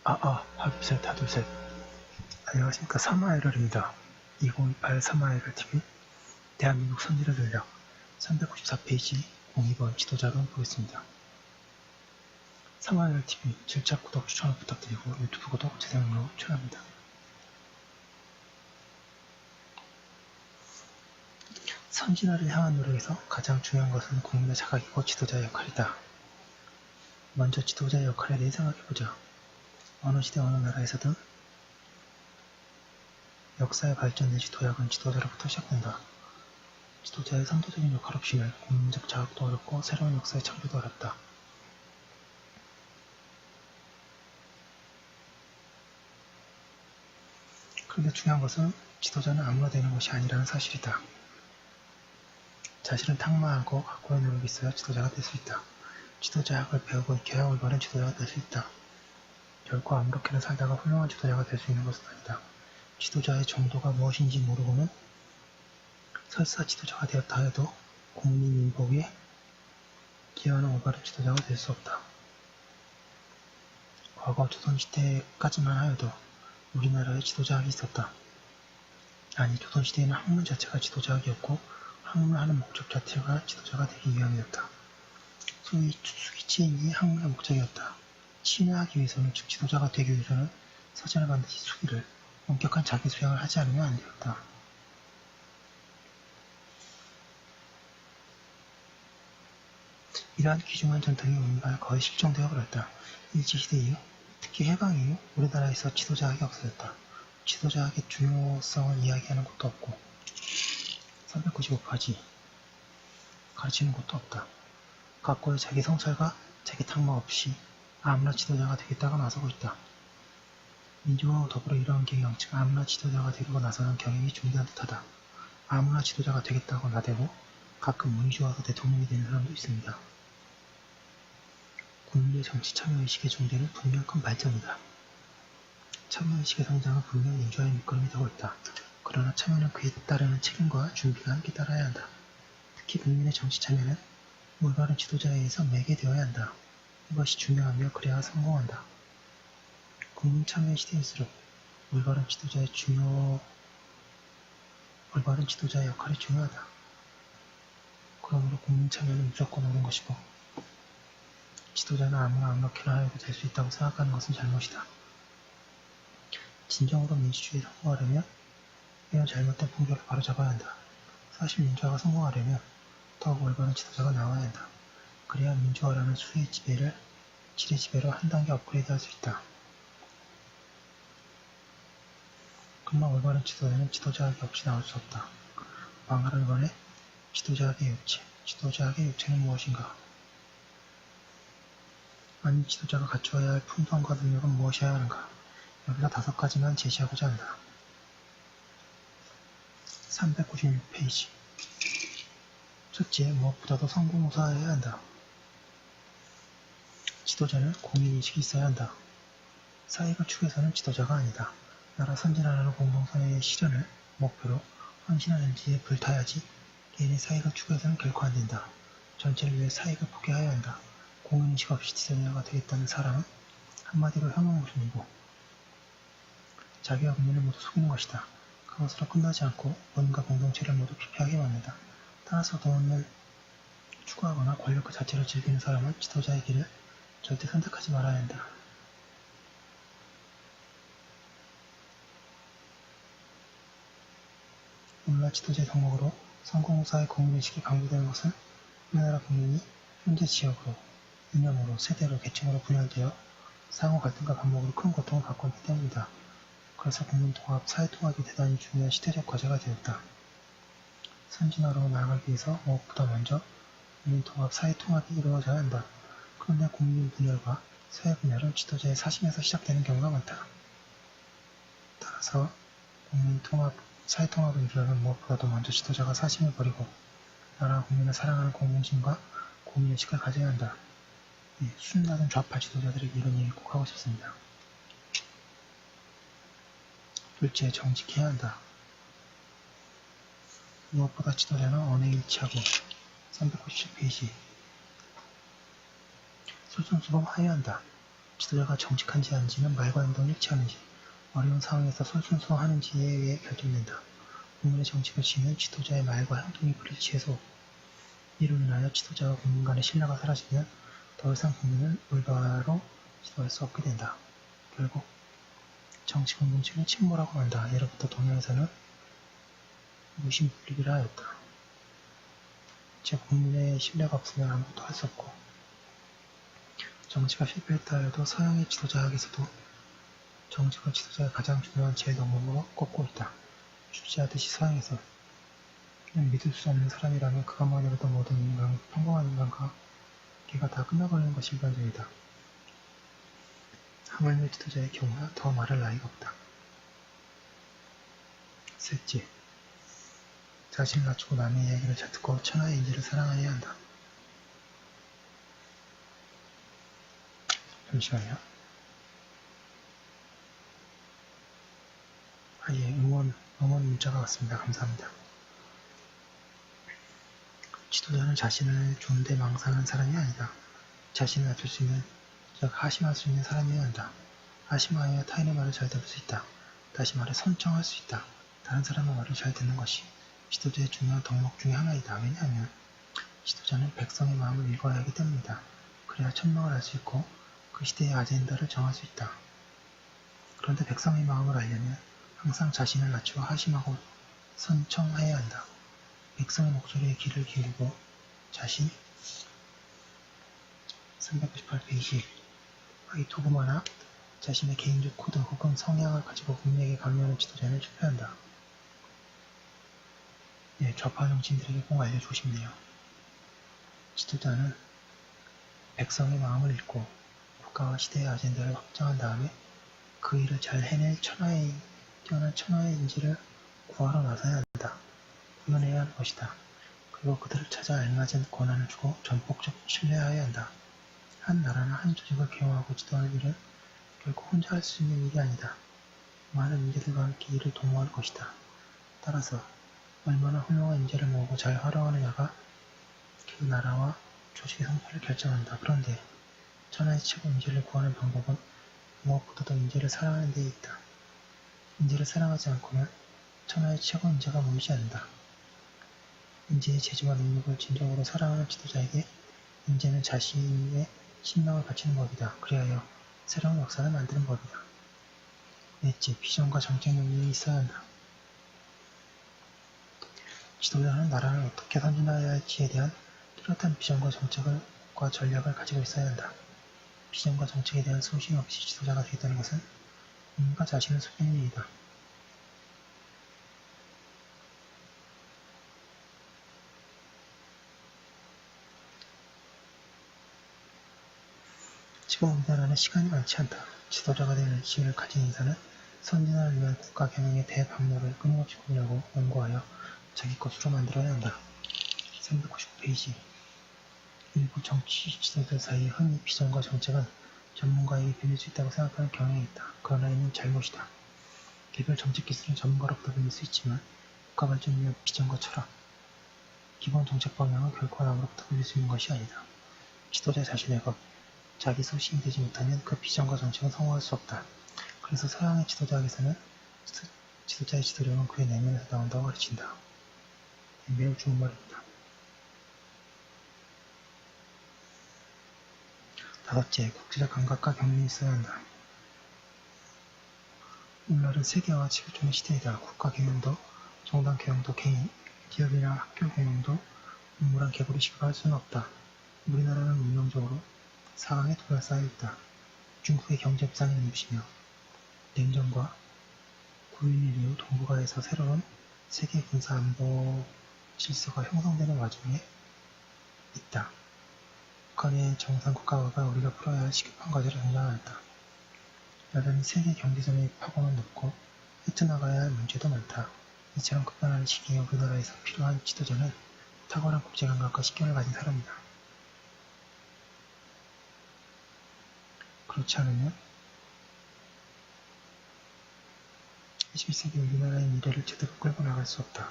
하둘셋 하둘셋. 안녕하십니까. 3화이럴입니다. 2028 3화이럴TV 대한민국 선지를 전략 394페이지 02번 지도자론 보겠습니다. 3화이럴TV 질책 구독 추천을 부탁드리고 유튜브 구독 재생으로 추천합니다. 선진화를 향한 노력에서 가장 중요한 것은 국민의 자각이고 지도자의 역할이다. 먼저 지도자의 역할에 대해 생각해보자. 어느 시대 어느 나라에서든 역사의 발전 내지 도약은 지도자로부터 시작된다. 지도자의 선도적인 역할 없이는 국민적 자각도 어렵고 새로운 역사의 창조도 어렵다. 그런데 중요한 것은 지도자는 아무나 되는 것이 아니라는 사실이다. 자신을 탁마하고 각고의 노력이 있어야 지도자가 될 수 있다. 지도자학을 배우고 익혀야 올바른 지도자가 될 수 있다. 결코 아무렇게나 살다가 훌륭한 지도자가 될 수 있는 것은 아니다. 지도자의 정도가 무엇인지 모르고는 설사 지도자가 되었다 해도 국민 민복에 기여하는 올바른 지도자가 될 수 없다. 과거 조선시대까지만 하여도 우리나라에 지도자학이 있었다. 아니, 조선시대에는 학문 자체가 지도자학이었고 학문하는 목적 자체가 지도자가 되기 위함이었다. 소위 수기치인이 학문의 목적이었다. 친화하기 위해서는, 즉 지도자가 되기 위해서는 사전에 반드시 수기를, 엄격한 자기 수양을 하지 않으면 안 되었다. 이러한 귀중한 전통이 우리나라에 거의 실종되어 버렸다. 일제시대 이후, 특히 해방 이후 우리나라에서 지도자학이 없어졌다. 지도자학의 중요성을 이야기하는 곳도 없고 395페이지 가르치는 곳도 없다. 각고의 자기 성찰과 자기 탁마 없이 아무나 지도자가 되겠다고 나서고 있다. 민주화와 더불어 이러한 경영, 즉 아무나 지도자가 되려고 나서는 경영이 중대한 듯하다. 아무나 지도자가 되겠다고 나대고 가끔 운이 좋아서 대통령이 되는 사람도 있습니다. 국민의 정치 참여의식의 중대는 분명 큰 발전이다. 참여의식의 성장은 분명 민주화의 밑거름이 되고 있다. 그러나 참여는 그에 따르는 책임과 준비가 함께 따라야 한다. 특히 국민의 정치 참여는 올바른 지도자에 의해서 매개되어야 한다. 이것이 중요하며 그래야 성공한다. 국민 참여의 시대일수록 올바른 지도자의 역할이 중요하다. 그러므로 국민 참여는 무조건 옳은 것이고 지도자는 아무나 아무렇게나 하여도 될 수 있다고 생각하는 것은 잘못이다. 진정으로 민주주의에 성공하려면 이런 잘못된 풍조를 바로잡아야 한다. 사실 민주화가 성공하려면 더욱 올바른 지도자가 나와야 한다. 그래야 민주화라는 수의 지배를 질의 지배로 한 단계 업그레이드할 수 있다. 그러나 올바른 지도자는 지도자학이 없이 나올 수 없다. 망할 번에 지도자학의 요체. 지도자학의 요체는 무엇인가? 아니, 지도자가 갖추어야 할 품성과 능력은 무엇이어야 하는가? 여기서 5가지만 제시하고자 한다. 396페이지. 첫째, 무엇보다도 성공우사해야 한다. 지도자는 공인인식이 있어야 한다. 사익을 추구해서는 지도자가 아니다. 나라 선진화라는 공동선의 실현을 목표로 헌신하는 지에 불타야지 개인의 사익을 추구해서는 결코 안 된다. 전체를 위해 사익을 포기해야 한다. 공인인식 없이 지도자가 되겠다는 사람은 한마디로 혐오무순이고 자기와 국민을 모두 속이는 것이다. 그것으로 끝나지 않고 뭔가 공동체를 모두 피폐하게 만든다. 따라서 돈을 추구하거나 권력 그 자체를 즐기는 사람은 지도자의 길을 절대 선택하지 말아야 한다. 오늘날 지도자의 덕목으로 성공우사의 공인인식이 강조되는 것은 우리나라 국민이 현재 지역으로, 이념으로, 세대로, 계층으로 분열되어 상호 갈등과 반목으로 큰 고통을 받고 있기 때문이다. 그래서 국민통합, 사회통합이 대단히 중요한 시대적 과제가 되었다. 선진화로 나아가기 위해서 무엇보다 먼저 국민통합, 사회통합이 이루어져야 한다. 그런데 국민 분열과 사회 분열은 지도자의 사심에서 시작되는 경우가 많다. 따라서 국민통합, 사회통합을 이루려면 무엇보다도 먼저 지도자가 사심을 버리고 나라와 국민을 사랑하는 공공심과 공인의식을 가져야 한다. 수준낮은 좌파 지도자들에게 이런 얘기를 꼭 하고 싶습니다. 둘째, 정직해야 한다. 무엇보다 지도자는 언행일치하고 397페이지 솔선수범하여야 한다. 지도자가 정직한지 아닌지는 말과 행동이 일치하는지, 어려운 상황에서 솔선수범하는지에 의해 결정된다. 국민의 정책을 지니는 지도자의 말과 행동이 불일치해서 이로 인하여 지도자와 국민 간의 신뢰가 사라지면 더 이상 국민은 올바로 지도할 수 없게 된다. 결국 정치 공동체는 침몰하고 만다. 예로부터 동양에서는 무신불립이라 하였다. 즉 국민의 신뢰가 없으면 아무것도 할 수 없고, 정치가 실패했다 하여도 서양의 지도자에게서도 정치가 지도자의 가장 중요한 제동으로 꼽고 있다. 출제하듯이 서양에서 그냥 믿을 수 없는 사람이라면 그것만으로도 모든 인간, 평범한 인간과 걔가 다 끝나버리는 것이 일반적이다. 하물며 지도자의 경우야 더 말할 나위가 없다. 셋째, 자신을 낮추고 남의 이야기를 잘 듣고 천하의 인재를 사랑해야 한다. 잠시만요. 예, 응원 문자가 왔습니다. 감사합니다. 지도자는 자신을 존대 망상한 사람이 아니다. 자신을 낮출 수 있는, 즉 하심할 수 있는 사람이어야 한다. 하심하여 타인의 말을 잘 들을 수 있다. 다시 말해 선청할 수 있다. 다른 사람의 말을 잘 듣는 것이 지도자의 중요한 덕목 중의 하나이다. 왜냐하면 지도자는 백성의 마음을 읽어야 하기 때문이다. 그래야 천명을 알 수 있고 그 시대의 아젠다를 정할 수 있다. 그런데 백성의 마음을 알려면 항상 자신을 낮추어 하심하고 선청해야 한다. 백성의 목소리에 귀를 기울이고 자신 398페이지 이 도구마나 자신의 개인적 코드 혹은 성향을 가지고 국민에게 강요하는 지도자는 실패한다. 예, 좌파 정치인들에게 꼭 알려주고 싶네요. 지도자는 백성의 마음을 읽고 국가와 시대의 아젠다를 확정한 다음에 그 일을 잘 해낼 뛰어난 천하의 인재를 구하러 나서야 한다. 구현해야 할 것이다. 그리고 그들을 찾아 알맞은 권한을 주고 전폭적으로 신뢰해야 한다. 한 나라나 한 조직을 개혁하고 지도하는 일은 결코 혼자 할 수 있는 일이 아니다. 많은 인재들과 함께 이를 도모할 것이다. 따라서 얼마나 훌륭한 인재를 모으고 잘 활용하느냐가 그 나라와 조직의 성패를 결정한다. 그런데 천하의 최고 인재를 구하는 방법은 무엇보다도 인재를 사랑하는 데 있다. 인재를 사랑하지 않고는 천하의 최고 인재가 모이지 않는다. 인재의 재주와 능력을 진정으로 사랑하는 지도자에게 인재는 자신의 신명을 바치는 법이다. 그리하여 새로운 역사를 만드는 법이다. 넷째, 비전과 정책 능력이 있어야 한다. 지도자는 나라를 어떻게 선진화해야 할지에 대한 뚜렷한 비전과 정책과 전략을 가지고 있어야 한다. 비전과 정책에 대한 소신 없이 지도자가 되겠다는 것은 국민과 자신을 속이는 일이다. 지금 우리나라는 시간이 많지 않다. 지도자가 될 의지를 가진 인사는 선진화를 위한 국가 경영의 대박로를 끊임없이 꾸려고 연구하여 자기 것으로 만들어야 한다. 399페이지 일부 정치 지도자 사이에 흔히 비전과 정책은 전문가에게 빌릴 수 있다고 생각하는 경향이 있다. 그러나 이는 잘못이다. 개별 정책 기술은 전문가로부터 빌릴 수 있지만 국가 발전을 위한 비전과 철학, 기본 정책 방향은 결코 남으로부터 빌릴 수 있는 것이 아니다. 지도자 자신의 것, 자기 소신이 되지 못하면 그 비전과 정책은 성공할 수 없다. 그래서 서양의 지도자에게서는 지도자의 지도력은 그의 내면에서 나온다고 가르친다. 매우 좋은 말입니다. 다섯째, 국제적 감각과 경륜이 있어야 한다. 오늘날은 세계화 치우쳐는 시대이다. 국가 경영도, 정당 경영도, 개인, 기업이나 학교 경영도 음울한 개구리식으로 할 수는 없다. 우리나라는 운명적으로 4강에 둘러싸여 있다. 중국의 경제 부상이 눈부시며 냉전과 9.11 이후 동북아에서 새로운 세계 군사 안보 질서가 형성되는 와중에 있다. 북한의 정상 국가화가 우리가 풀어야 할 시급한 과제로 등장하였다. 여전히 세계 경제전의 파고는 높고 헤쳐나가야 할 문제도 많다. 이처럼 급변하는 시기에 우리나라에서 필요한 지도자는 탁월한 국제감각과 식견을 가진 사람이다. 그렇지 않으면 21세기 우리나라의 미래를 제대로 끌고 나갈 수 없다.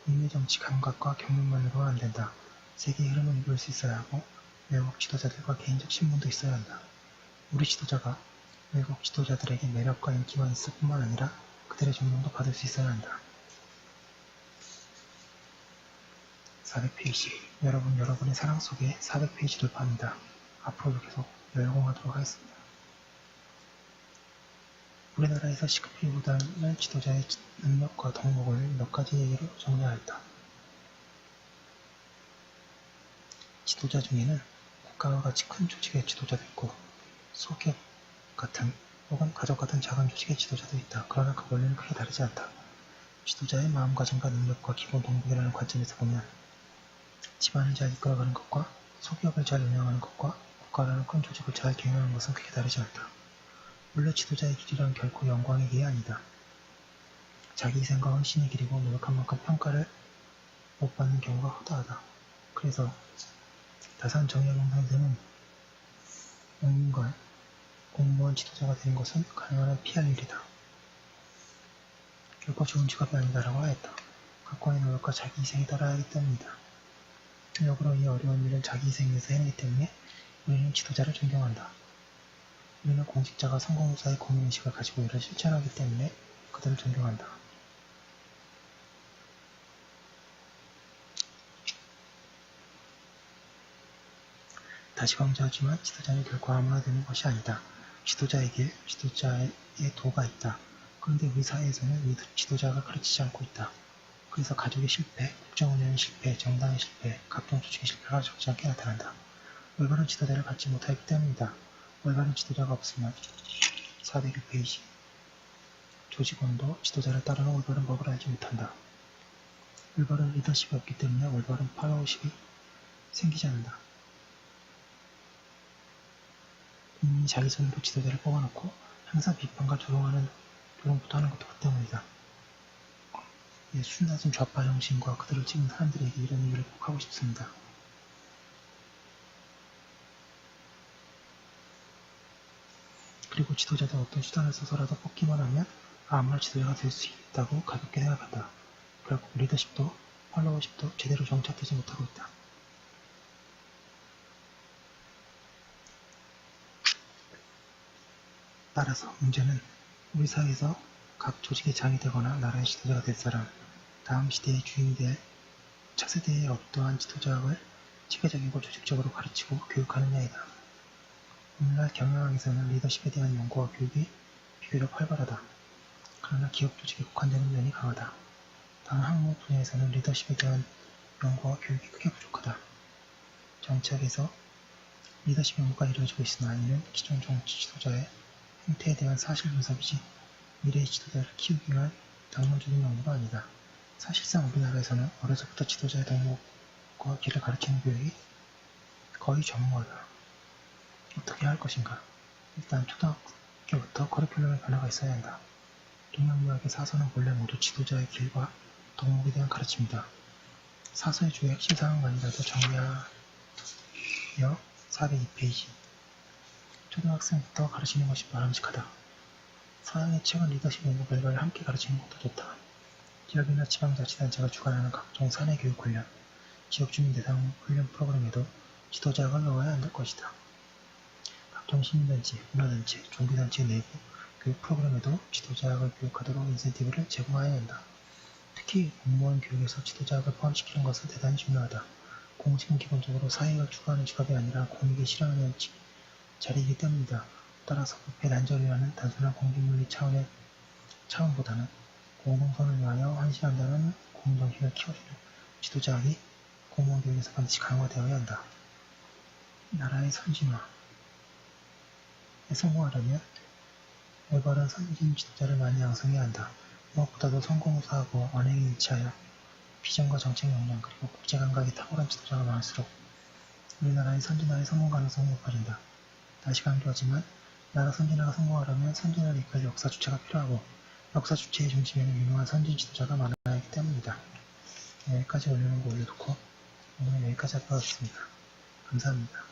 국내 정치 감각과 경륜만으로는 안 된다. 세계의 흐름을 읽을 수 있어야 하고 외국 지도자들과 개인적 신문도 있어야 한다. 우리 지도자가 외국 지도자들에게 매력과 인기만 있을 뿐만 아니라 그들의 존경도 받을 수 있어야 한다. 400페이지. 여러분의 사랑 속에 400페이지 돌파합니다. 앞으로도 계속 열공하도록 하겠습니다. 우리나라에서 시급히 요구되는 지도자의 능력과 덕목을 몇 가지 얘기로 정리하였다. 지도자 중에는 국가와 같이 큰 조직의 지도자도 있고 소기업 같은 혹은 가족 같은 작은 조직의 지도자도 있다. 그러나 그 원리는 크게 다르지 않다. 지도자의 마음가짐과 능력과 기본 덕목이라는 관점에서 보면 집안을 잘 이끌어가는 것과 소기업을 잘 운영하는 것과 국가라는 큰 조직을 잘 경영하는 것은 크게 다르지 않다. 원래 지도자의 길이란 결코 영광의 길이 아니다. 자기 희생과 헌신의 길이고 노력한 만큼 평가를 못 받는 경우가 허다하다. 그래서 다산 정약용사에서는 영문관, 공무원 지도자가 되는 것은 가능한 피할 일이다. 결코 좋은 직업이 아니다라고 하였다. 각고의 노력과 자기 희생에 따라야 하기 때문이다. 역으로 이 어려운 일을 자기 희생을 위해서 해내기 때문에 우리는 지도자를 존경한다. 우리는 공직자가 성공사의 공인의식을 가지고 이를 실천하기 때문에 그들을 존경한다. 다시 강조하지만 지도자는 결코 아무나 되는 것이 아니다. 지도자의 길, 지도자의 도가 있다. 그런데 우리 사회에서는 이 지도자가 가르치지 않고 있다. 그래서 가족의 실패, 국정운영의 실패, 정당의 실패, 각종 조직의 실패가 적지 않게 나타난다. 올바른 지도자를 받지 못하기 때문이다. 올바른 지도자가 없으면 401페이지 조직원도 지도자를 따르는 올바른 법을 알지 못한다. 올바른 리더십이 없기 때문에 올바른 팔로우십이 생기지 않는다. 국민이 자기 손으로 지도자를 뽑아놓고 항상 비판과 조롱부터 하는 것도 그 때문이다. 순낮은 좌파 정신과 그들을 찍은 사람들에게 이런 얘기를 꼭 하고 싶습니다. 그리고 지도자도 어떤 수단을 써서라도 뽑기만 하면 아무나 지도자가 될 수 있다고 가볍게 생각한다. 결국 리더십도 팔로워십도 제대로 정착되지 못하고 있다. 따라서 문제는 우리 사회에서 각 조직의 장이 되거나 나라의 지도자가 될 사람, 다음 시대의 주인이 될 차세대의 어떠한 지도자를 체계적이고 조직적으로 가르치고 교육하느냐이다. 오늘날 경영학에서는 리더십에 대한 연구와 교육이 비교적 활발하다. 그러나 기업 조직에 국한되는 면이 강하다. 다른 학문 분야에서는 리더십에 대한 연구와 교육이 크게 부족하다. 정치학에서 리더십 연구가 이루어지고 있으나 이는 기존 정치 지도자의 행태에 대한 사실 분석이지 미래의 지도자를 키우기 위한 학문적인 연구가 아니다. 사실상 우리나라에서는 어려서부터 지도자의 덕목과 길을 가르치는 교육이 거의 전무하다. 어떻게 할 것인가? 일단 초등학교부터 커리큘럼의 변화가 있어야 한다. 동양유학의 사서는 본래 모두 지도자의 길과 덕목에 대한 가르침이다. 사서의 주요 핵심 사항만이라도 정리하여 402페이지 초등학생부터 가르치는 것이 바람직하다. 서양의 책은 리더십 연구 결과를 함께 가르치는 것도 좋다. 지역이나 지방자치단체가 주관하는 각종 사내교육훈련, 지역주민 대상 훈련 프로그램에도 지도자학을 넣어야 한다는 것이다. 각종 시민단체, 문화단체, 종교단체 내부 교육 프로그램에도 지도자학을 교육하도록 인센티브를 제공해야 한다. 특히 공무원 교육에서 지도자학을 포함시키는 것은 대단히 중요하다. 공직은 기본적으로 사회가 추구하는 직업이 아니라 공익에 실현하는 자리이기 때문이다. 따라서 부패 단절이라는 단순한 공직윤리 차원보다는 공동선을 위하여 헌신한다는 공정심을 키워주는 지도자학이 공무원 교육에서 반드시 강화되어야 한다. 나라의 선진화에 성공하려면 올바른 선진 지도자를 많이 양성해야 한다. 무엇보다도 성공사하고 언행에 일치하여 비전과 정책 역량 그리고 국제 감각이 탁월한 지도자가 많을수록 우리나라의 선진화의 성공 가능성이 높아진다. 다시 강조하지만 나라 선진화가 성공하려면 선진화를 이끌 역사 주체가 필요하고 역사 주체의 중심에는 유능한 선진 지도자가 많아야 하기 때문이다. 여기까지 올려놓은 거 올려놓고 오늘은 여기까지 하도록 하겠습니다. 감사합니다.